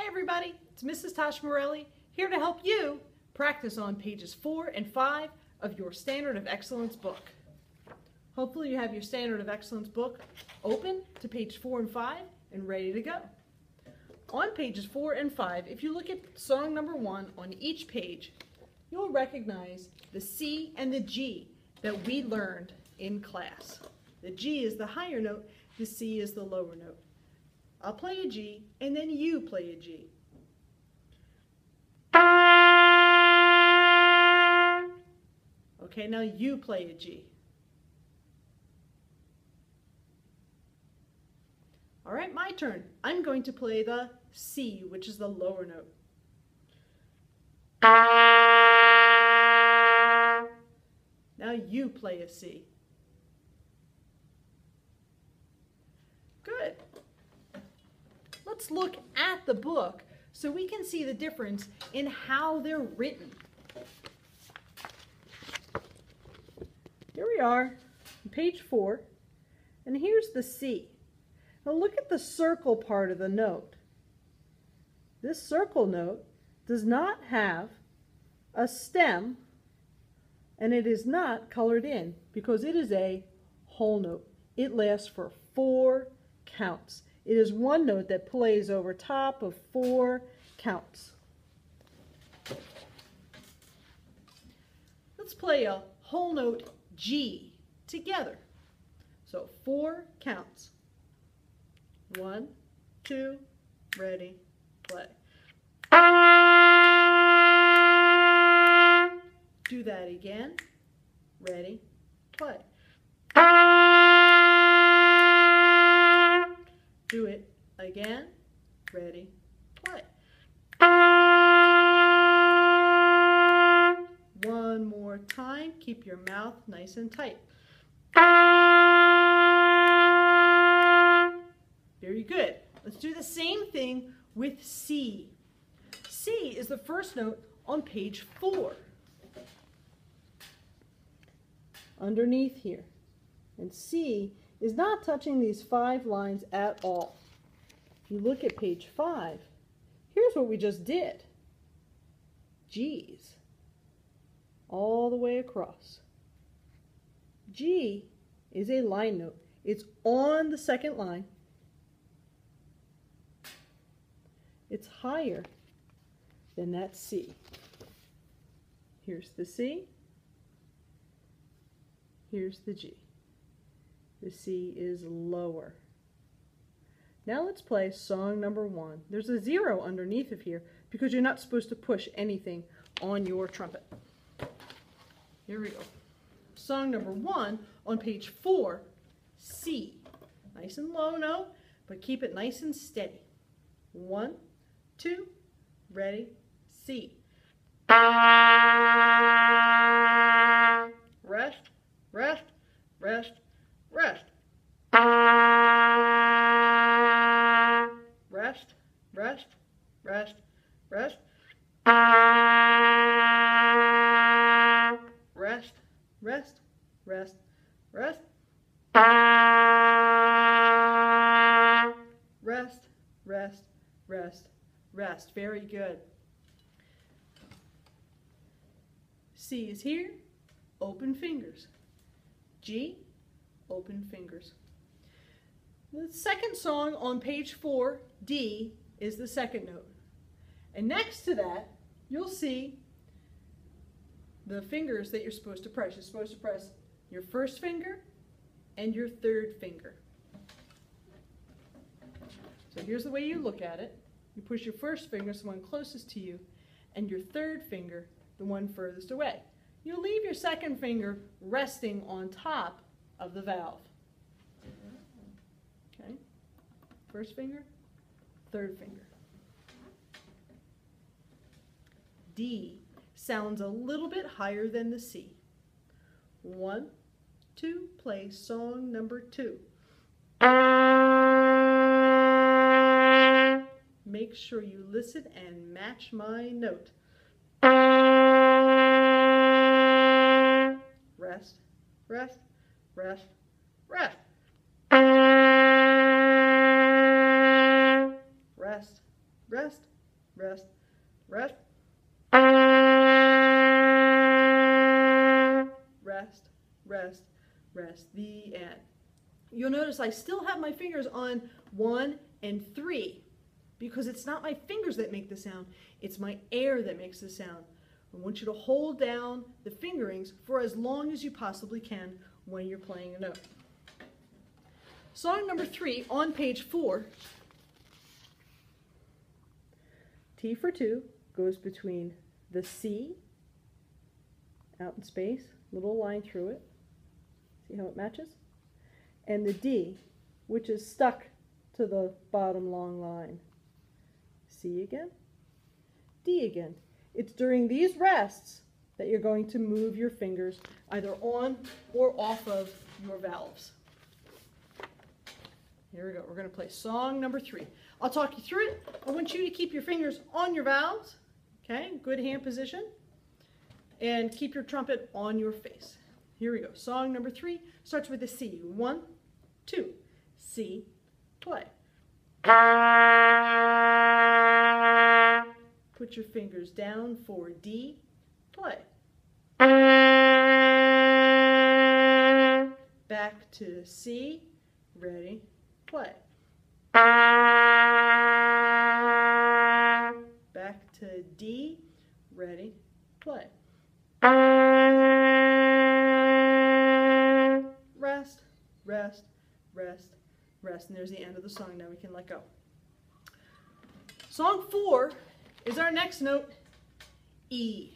everybody, it's Mrs. Tosh Morelli here to help you practice on pages 4 and 5 of your Standard of Excellence book. Hopefully you have your Standard of Excellence book open to page 4 and 5 and ready to go. On pages 4 and 5, if you look at song number 1 on each page, you'll recognize the C and the G that we learned in class. The G is the higher note, the C is the lower note. I'll play a G, and then you play a G. Okay, now you play a G. All right, my turn. I'm going to play the C, which is the lower note. Now you play a C. Good. Let's look at the book so we can see the difference in how they're written. Here we are, on page 4, and here's the C. Now look at the circle part of the note. This circle note does not have a stem, and it is not colored in because it is a whole note. It lasts for 4 counts. It is one note that plays over top of 4 counts. Let's play a whole note G together. So 4 counts. 1, 2, ready, play. Do that again. Ready, play. Do it again. Ready, play. One more time. Keep your mouth nice and tight. Very good. Let's do the same thing with C. C is the first note on page 4. Underneath here. And C is not touching these 5 lines at all. If you look at page 5, here's what we just did. G's all the way across. G is a line note. It's on the second line. It's higher than that C. Here's the C. Here's the G. The C is lower. Now let's play song number 1. There's a 0 underneath of here because you're not supposed to push anything on your trumpet. Here we go. Song number 1 on page 4, C. Nice and low note, but keep it nice and steady. 1, 2, ready, C. Rest, rest, rest, rest. Rest, rest, rest, rest. Rest, rest, rest, rest. Rest, rest, rest, rest. Very good. C is here, open fingers. G, open fingers. The second song on page 4, D, is the second note. And next to that, you'll see the fingers that you're supposed to press. You're supposed to press your first finger and your third finger. So here's the way you look at it. You push your first finger, the one closest to you, and your third finger, the one furthest away. You'll leave your second finger resting on top of the valve. Okay? First finger, third finger. D sounds a little bit higher than the C. 1, 2, play song number 2. Make sure you listen and match my note. Rest, rest, rest, rest. Rest, rest, rest, rest, rest, rest, rest, the end. You'll notice I still have my fingers on 1 and 3 because it's not my fingers that make the sound, it's my air that makes the sound. I want you to hold down the fingerings for as long as you possibly can when you're playing a note. Song number 3 on page 4. T for 2 goes between the C, out in space, little line through it. See how it matches? And the D, which is stuck to the bottom long line. C again, D again. It's during these rests that you're going to move your fingers either on or off of your valves. Here we go. We're going to play song number 3. I'll talk you through it. I want you to keep your fingers on your valves, okay? Good hand position. And keep your trumpet on your face. Here we go. Song number 3 starts with a C. 1, 2, C, play. Put your fingers down for D, play. Back to C, ready, play. Back to D, ready, play. Rest, rest, rest, rest. And there's the end of the song. Now we can let go. Song 4 is our next note, E.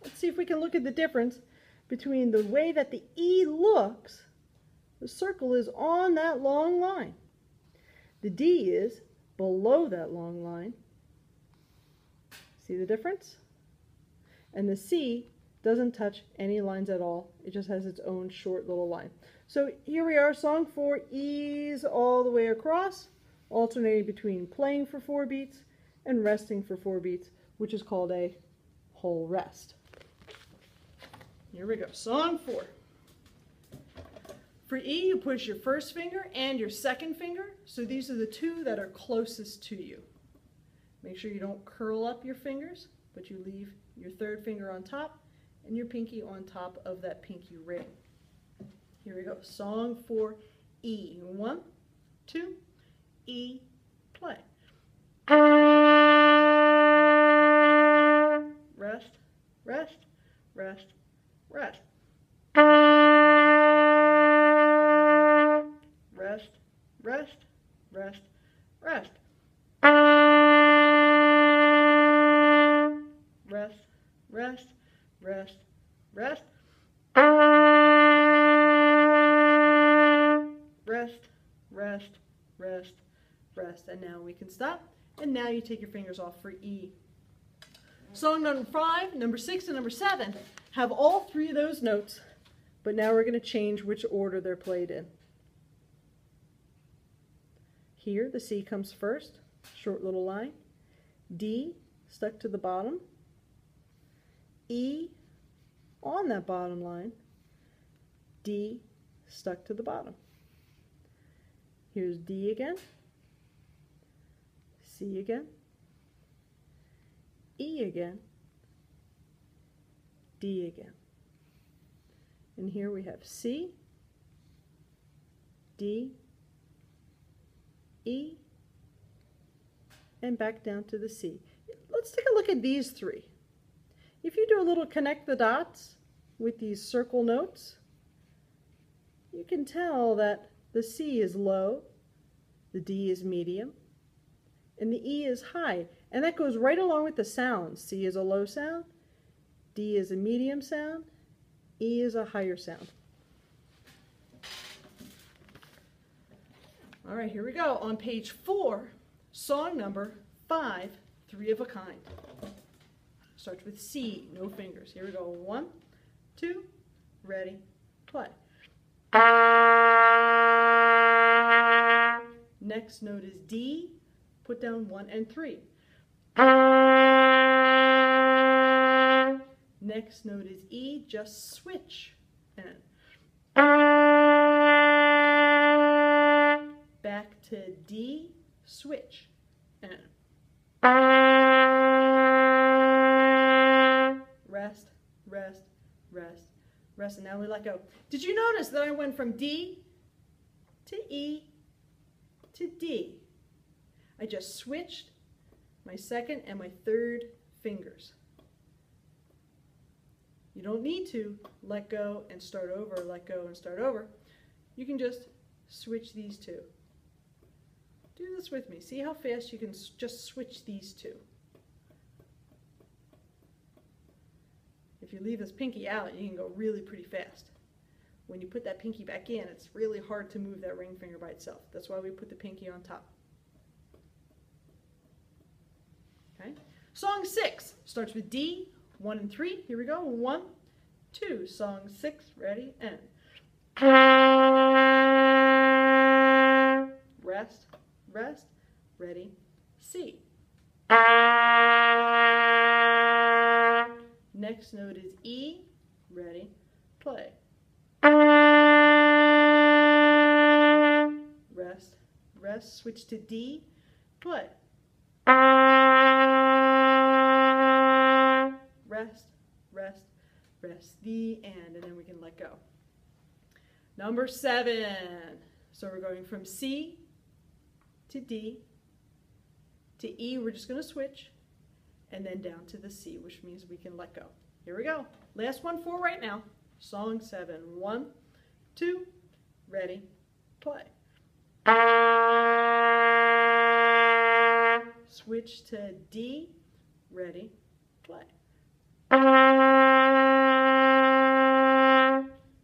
Let's see if we can look at the difference between the way that the E looks. The circle is on that long line. The D is below that long line. See the difference? And the C doesn't touch any lines at all. It just has its own short little line. So here we are, song 4, E's all the way across, alternating between playing for 4 beats and resting for 4 beats, which is called a whole rest. Here we go, song 4. For E, you push your first finger and your second finger, so these are the 2 that are closest to you. Make sure you don't curl up your fingers, but you leave your 3rd finger on top and your pinky on top of that pinky ring. Here we go, song 4, E. 1, 2, E, play. Rest, rest, rest, rest. Rest, rest, rest, rest. Rest, rest, rest, rest. Rest, rest, rest, rest. And now we can stop. And now you take your fingers off for E. Song number 5, number 6, and number 7 have all 3 of those notes, but now we're going to change which order they're played in. Here, the C comes first, short little line. D, stuck to the bottom. E, on that bottom line. D, stuck to the bottom. Here's D again. C again. E again. D again. And here we have C, D, E, and back down to the C. Let's take a look at these 3. If you do a little connect the dots with these circle notes, you can tell that the C is low, the D is medium, and the E is high. And that goes right along with the sounds. C is a low sound, D is a medium sound, E is a higher sound. All right, here we go. On page 4, song number 5, 3 of a kind. Starts with C, no fingers. Here we go. 1, 2, ready, play. Next note is D. Put down 1 and 3. Next note is E. Just switch. And back to D. Switch. and rest, rest, rest, rest, and now we let go. Did you notice that I went from D to E to D? I just switched my second and my third fingers. You don't need to let go and start over, let go and start over. You can just switch these two. Do this with me. See how fast you can just switch these two. If you leave this pinky out, you can go really pretty fast. When you put that pinky back in, it's really hard to move that ring finger by itself. That's why we put the pinky on top. Okay. Song 6 starts with D, 1 and 3. Here we go. 1, 2. Song 6. Ready? And rest, rest, ready, C. Next note is E. Ready, play. Rest, rest, switch to D, play. Rest, rest, rest, the end, and then we can let go. Number 7. So we're going from C to D to E. We're just going to switch, and then down to the C, which means we can let go. Here we go. Last one for right now. Song 7. 1, 2, ready, play. Switch to D, ready, play.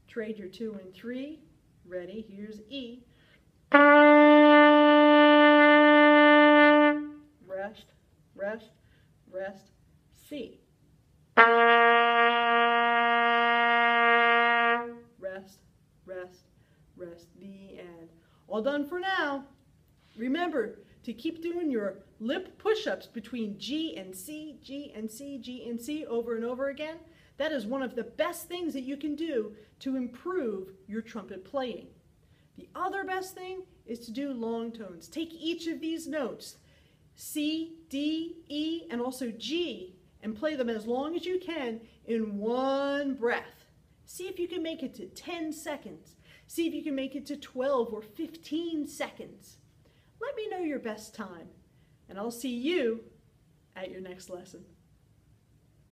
Trade your 2 and 3, ready, here's E. Rest, rest, rest, C. Rest, rest, rest, the end. All done for now. Remember to keep doing your lip push-ups between G and C, G and C, G and C over and over again. That is one of the best things that you can do to improve your trumpet playing. The other best thing is to do long tones. Take each of these notes, C, D, E, and also G, and play them as long as you can in one breath. See if you can make it to 10 seconds. See if you can make it to 12 or 15 seconds. Let me know your best time, and I'll see you at your next lesson.